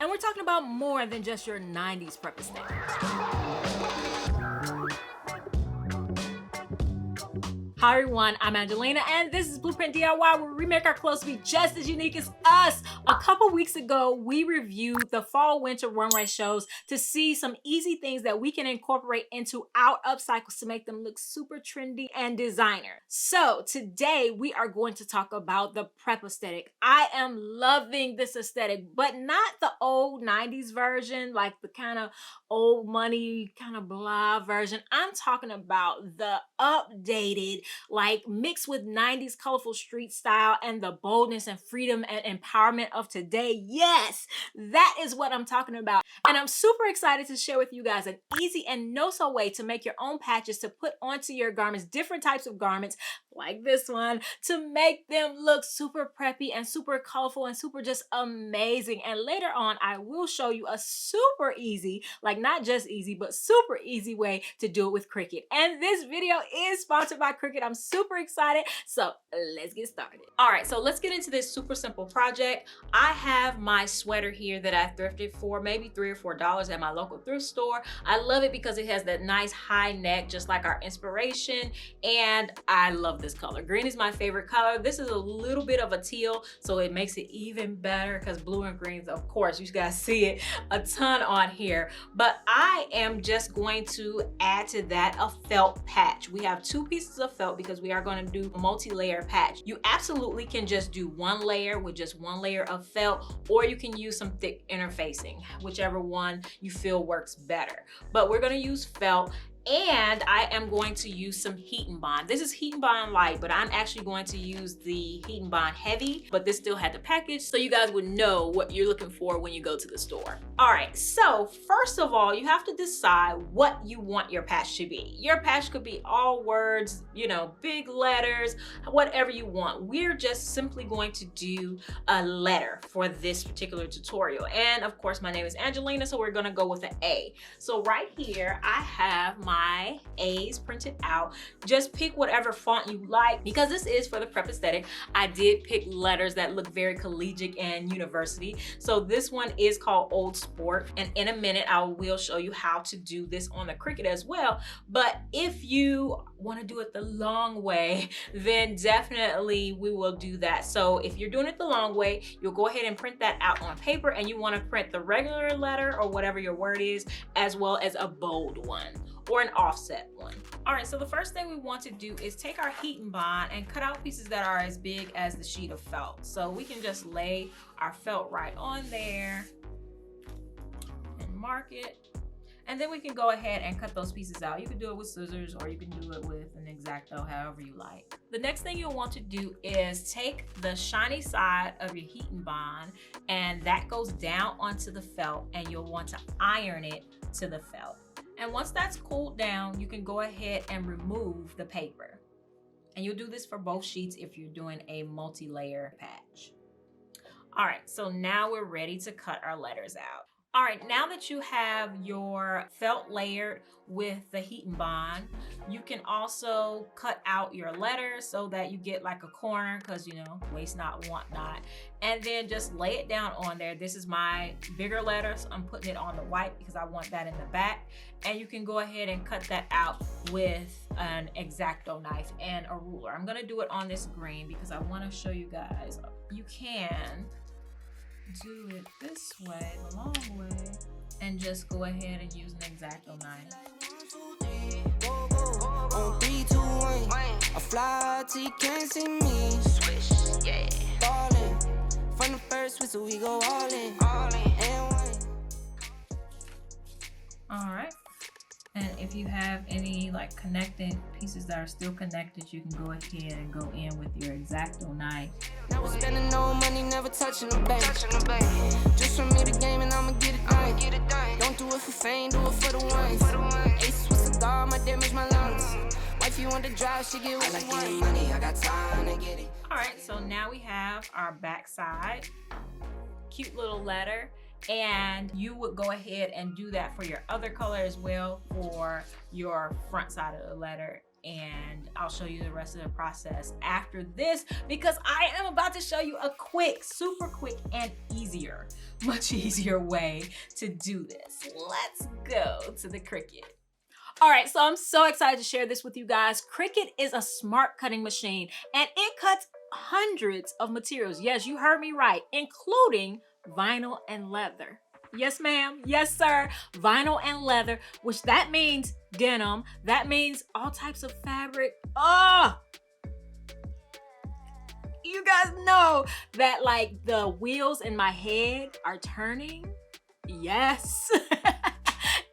And we're talking about more than just your 90s prep aesthetic. Hi everyone, I'm Angelina and this is Blueprint DIY, where we make our clothes to be just as unique as us. A couple weeks ago, we reviewed the fall winter runway shows to see some easy things that we can incorporate into our upcycles to make them look super trendy and designer. So today we are going to talk about the prep aesthetic. I am loving this aesthetic, but not the old 90s version, like the kind of old money, kind of blah version. I'm talking about the updated, like mixed with 90s colorful street style and the boldness and freedom and empowerment of today. Yes, that is what I'm talking about. And I'm super excited to share with you guys an easy and no-so way to make your own patches to put onto your garments, different types of garments like this one, to make them look super preppy and super colorful and super just amazing. And later on, I will show you a super easy, like not just easy, but super easy way to do it with Cricut. And this video is sponsored by Cricut. I'm super excited. So let's get started. All right, so let's get into this super simple project. I have my sweater here that I thrifted for maybe $3 or $4 at my local thrift store. I love it because it has that nice high neck, just like our inspiration. And I love this color. Green is my favorite color. This is a little bit of a teal, so it makes it even better because blue and greens, of course, you guys see it a ton on here. But I am just going to add to that a felt patch. We have 2 pieces of felt because we are going to do a multi-layer patch. You absolutely can just do 1 layer with just 1 layer of felt, or you can use some thick interfacing, whichever one you feel works better. But we're going to use felt. And I am going to use some Heat and Bond. This is Heat and Bond light, but I'm actually going to use the Heat and Bond heavy, but this still had the package, so you guys would know what you're looking for when you go to the store. All right, so first of all, you have to decide what you want your patch to be. Your patch could be all words, you know, big letters, whatever you want. We're just simply going to do a letter for this particular tutorial. And of course, my name is Angelina, so we're gonna go with an A. So right here, I have my A's printed out. Just pick whatever font you like. Because this is for the prep aesthetic, I did pick letters that look very collegiate and university. So this one is called Old Sport. And in a minute, I will show you how to do this on the Cricut as well. But if you want to do it the long way, then definitely we will do that. So if you're doing it the long way, you'll go ahead and print that out on paper, and you want to print the regular letter or whatever your word is, as well as a bold one or an offset one. All right, so the first thing we want to do is take our Heat and Bond and cut out pieces that are as big as the sheet of felt. So we can just lay our felt right on there and mark it. And then we can go ahead and cut those pieces out. You can do it with scissors, or you can do it with an X-Acto, however you like. The next thing you'll want to do is take the shiny side of your Heat and Bond, and that goes down onto the felt, and you'll want to iron it to the felt. And once that's cooled down, you can go ahead and remove the paper. And you'll do this for both sheets if you're doing a multi-layer patch. All right, so now we're ready to cut our letters out. All right, now that you have your felt layered with the Heat and Bond, you can also cut out your letters so that you get like a corner, because you know, waste not, want not. And then just lay it down on there. This is my bigger letters. I'm putting it on the white because I want that in the back. And you can go ahead and cut that out with an X-Acto knife and a ruler. I'm gonna do it on this green because I wanna show you guys. You can do it this way, the long way, and just go ahead and use an X-Acto knife. On 3, 2, 1, I fly till you can't see me. Swish, yeah. Ballin'. From the first whistle, we go all in. And one. All right. And if you have any like connected pieces that are still connected, you can go ahead and go in with your X-Acto knife. Never spending no money, never touching the bank. Just for me the game and I'ma get it done. Don't do it for fame, do it for the ones. Ace with cigar, my damage my lungs. Wife you want to drive, she get what I like getting money, I got time to get it. All right, so now we have our back side. Cute little letter. And you would go ahead and do that for your other color as well for your front side of the letter. and I'll show you the rest of the process after this, because I am about to show you a quick, super quick and much easier way to do this. Let's go to the Cricut. All right, so I'm so excited to share this with you guys. Cricut is a smart cutting machine, and it cuts hundreds of materials. Yes, you heard me right, including vinyl and leather. Yes, ma'am. Yes, sir. Vinyl and leather, which that means denim. That means all types of fabric. Oh, you guys know that like the wheels in my head are turning. Yes.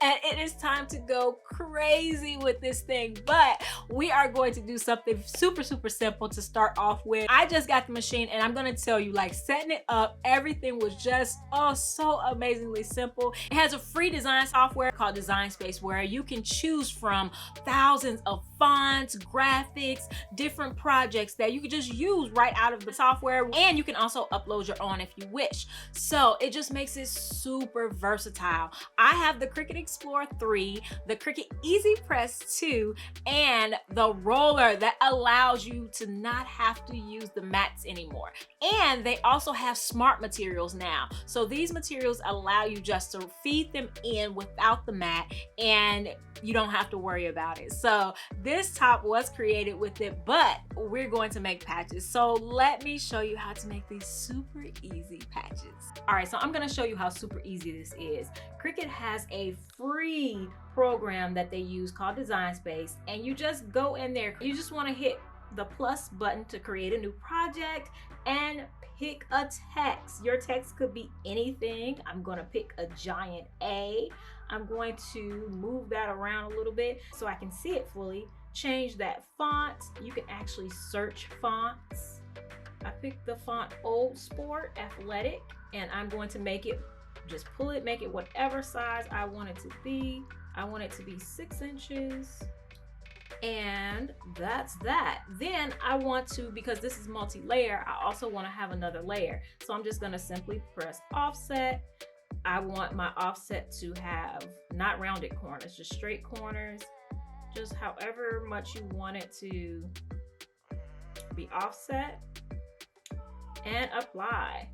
And it is time to go crazy with this thing, but we are going to do something super simple to start off with. I just got the machine and I'm gonna tell you, like, setting it up, everything was just so amazingly simple. It has a free design software called Design Space where you can choose from thousands of fonts, graphics, different projects that you can just use right out of the software, and you can also upload your own if you wish. So it just makes it super versatile. I have the Cricut Explore 3, the Cricut Easy Press 2, and the roller that allows you to not have to use the mats anymore. And they also have smart materials now. So these materials allow you just to feed them in without the mat, and you don't have to worry about it. So this top was created with it, but we're going to make patches. So let me show you how to make these super easy patches. All right, so I'm gonna show you how super easy this is. Cricut has a free program that they use called Design Space, and you just go in there. You just wanna hit the plus button to create a new project and pick a text. Your text could be anything. I'm gonna pick a giant A. I'm going to move that around a little bit so I can see it fully. Change that font. You can actually search fonts. I picked the font Old Sport Athletic, and I'm going to make it, just pull it, make it whatever size I want it to be. I want it to be 6 inches. And that's that. Then I want to, because this is multi-layer, I also want to have another layer. So I'm just going to simply press offset. I want my offset to have not rounded corners, just straight corners, just however much you want it to be offset, and apply.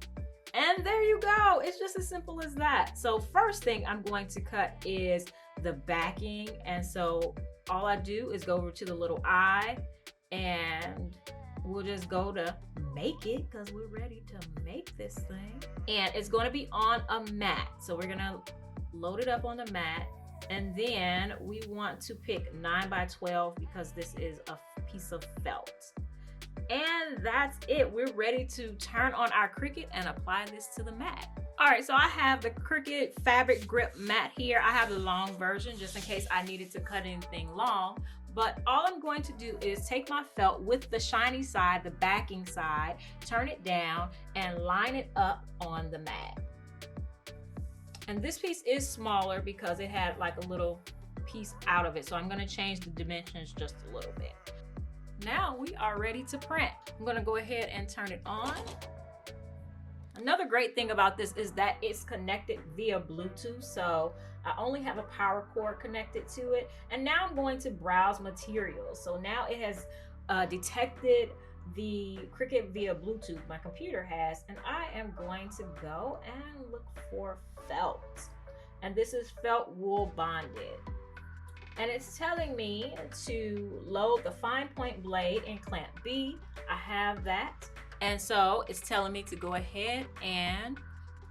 And there you go. It's just as simple as that. So first thing I'm going to cut is the backing. And so all I do is go over to the little eye, and we'll just go to make it, because we're ready to make this thing. And it's going to be on a mat. So we're going to load it up on the mat. And then we want to pick 9 by 12 because this is a piece of felt. And that's it. We're ready to turn on our Cricut and apply this to the mat. All right, so I have the Cricut fabric grip mat here. I have the long version just in case I needed to cut anything long. But all I'm going to do is take my felt with the shiny side, the backing side, turn it down and line it up on the mat. And this piece is smaller because it had like a little piece out of it. So I'm gonna change the dimensions just a little bit. Now we are ready to print. I'm gonna go ahead and turn it on. Another great thing about this is that it's connected via Bluetooth. So I only have a power cord connected to it. And now I'm going to browse materials. So now it has detected the Cricut via Bluetooth, my computer has, and I am going to go and look for felt. And this is felt wool bonded. And it's telling me to load the fine point blade in clamp B. I have that. And so it's telling me to go ahead and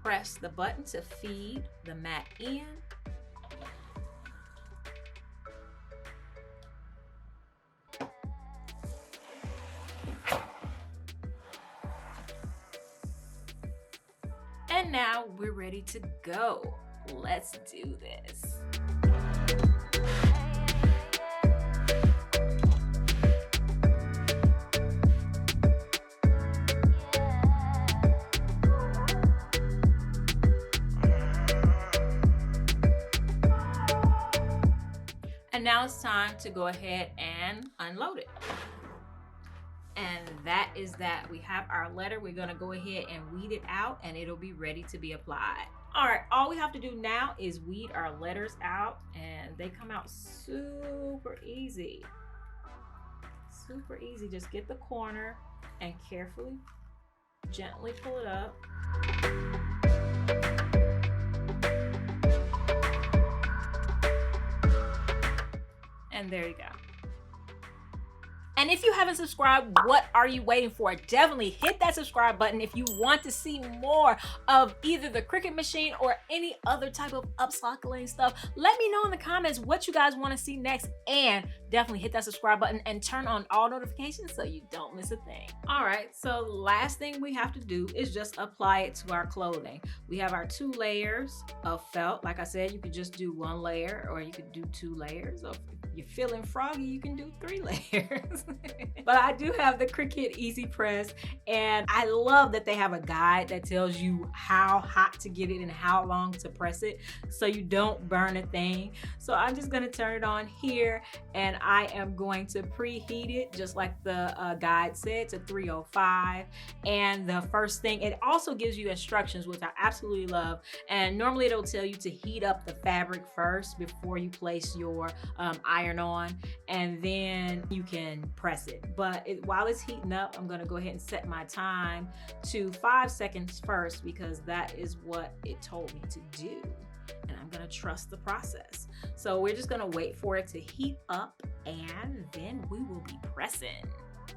press the button to feed the mat in. And now we're ready to go. Let's do this. And now it's time to go ahead and unload it. And that is that. We have our letter. We're gonna go ahead and weed it out and it'll be ready to be applied. All right, all we have to do now is weed our letters out and they come out super easy. Super easy. Just get the corner and carefully, gently pull it up. And there you go. And if you haven't subscribed, what are you waiting for? Definitely hit that subscribe button if you want to see more of either the Cricut machine or any other type of upcycling stuff. Let me know in the comments what you guys want to see next, and definitely hit that subscribe button and turn on all notifications so you don't miss a thing. All right, so last thing we have to do is just apply it to our clothing. We have our 2 layers of felt. Like I said, you could just do 1 layer or you could do 2 layers. Or if you're feeling froggy, you can do 3 layers. But I do have the Cricut Easy Press, and I love that they have a guide that tells you how hot to get it and how long to press it so you don't burn a thing. So I'm just gonna turn it on here, and I am going to preheat it just like the guide said to 305. And the first thing, it also gives you instructions, which I absolutely love. And normally it'll tell you to heat up the fabric first before you place your iron on, and then you can press it. But while it's heating up, I'm gonna go ahead and set my time to 5 seconds first, because that is what it told me to do. And I'm gonna trust the process. So we're just gonna wait for it to heat up, and then we will be pressing.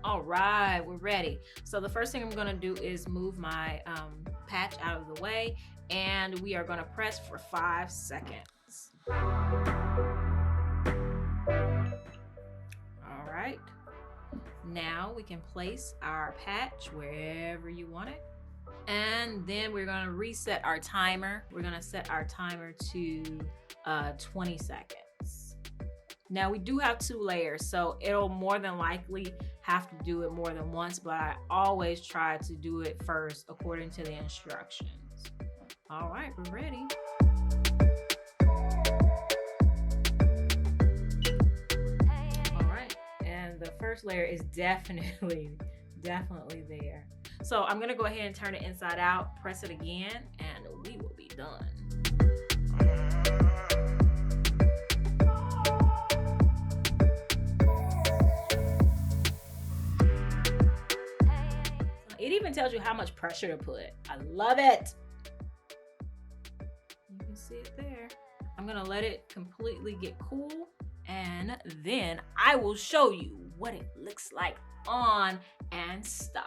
All right, we're ready. So the first thing I'm gonna do is move my patch out of the way, and we are gonna press for 5 seconds. All right. Now we can place our patch wherever you want it. And then we're gonna reset our timer. We're gonna set our timer to 20 seconds. Now we do have 2 layers, so it'll more than likely have to do it more than once, but I always try to do it first according to the instructions. All right, we're ready. The first layer is definitely there. So I'm gonna go ahead and turn it inside out, press it again, and we will be done. It even tells you how much pressure to put. I love it. You can see it there. I'm gonna let it completely get cool, and then I will show you what it looks like on and style.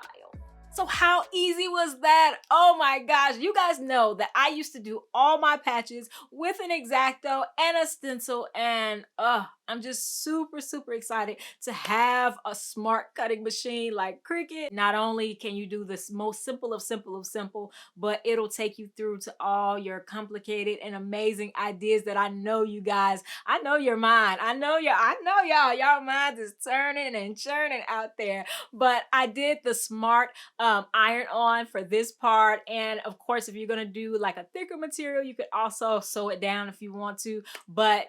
So how easy was that? Oh my gosh, you guys know that I used to do all my patches with an X-Acto and a stencil, and I'm just super excited to have a smart cutting machine like Cricut. Not only can you do this most simple of simple, but it'll take you through to all your complicated and amazing ideas that I know you guys, I know your mind. I know y'all minds is turning and churning out there. But I did the smart iron on for this part. And of course, if you're gonna do like a thicker material, you could also sew it down if you want to, but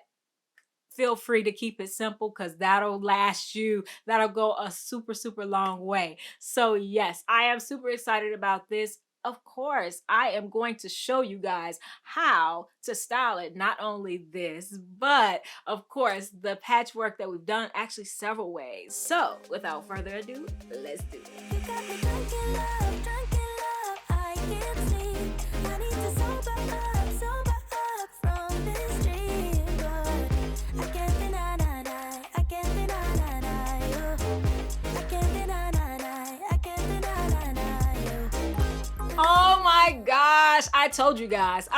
feel free to keep it simple, because that'll last you, that'll go a super long way. So yes, I am super excited about this. Of course, I am going to show you guys how to style it. Not only this, but of course the patchwork that we've done actually several ways. So without further ado, let's do it. You got me drunk in love, I can't sleep. I need to sober up from this dream, but I can't deny, I can't deny you. I can't deny, I can't deny you. Oh my gosh, I told you guys,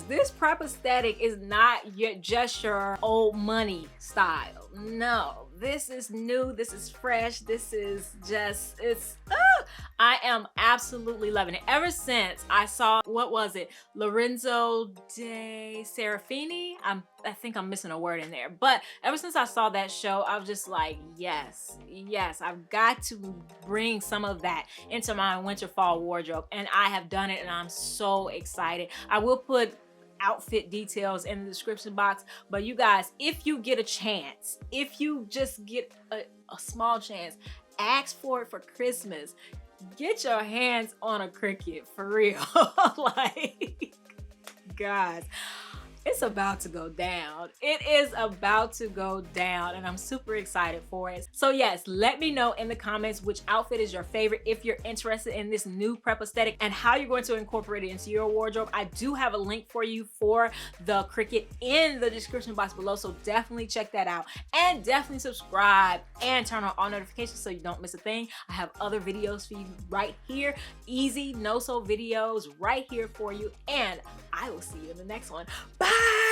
this prep aesthetic is not just your old money style. No, this is new, this is fresh, this is just, I am absolutely loving it. Ever since I saw, what was it? Lorenzo de Serafini? I think I'm missing a word in there. But ever since I saw that show, I was just like, yes, I've got to bring some of that into my winter fall wardrobe. And I have done it, and I'm so excited. I will put outfit details in the description box, but you guys, if you get a chance, if you just get a small chance, ask for it for Christmas. Get your hands on a Cricut, for real. Like, guys, It's about to go down. It is about to go down, and I'm super excited for it. So yes, let me know in the comments which outfit is your favorite if you're interested in this new prep aesthetic and how you're going to incorporate it into your wardrobe. I do have a link for you for the Cricut in the description box below, so definitely check that out. And definitely subscribe and turn on all notifications so you don't miss a thing. I have other videos for you right here. Easy, no-sew videos right here for you. And I will see you in the next one. Bye!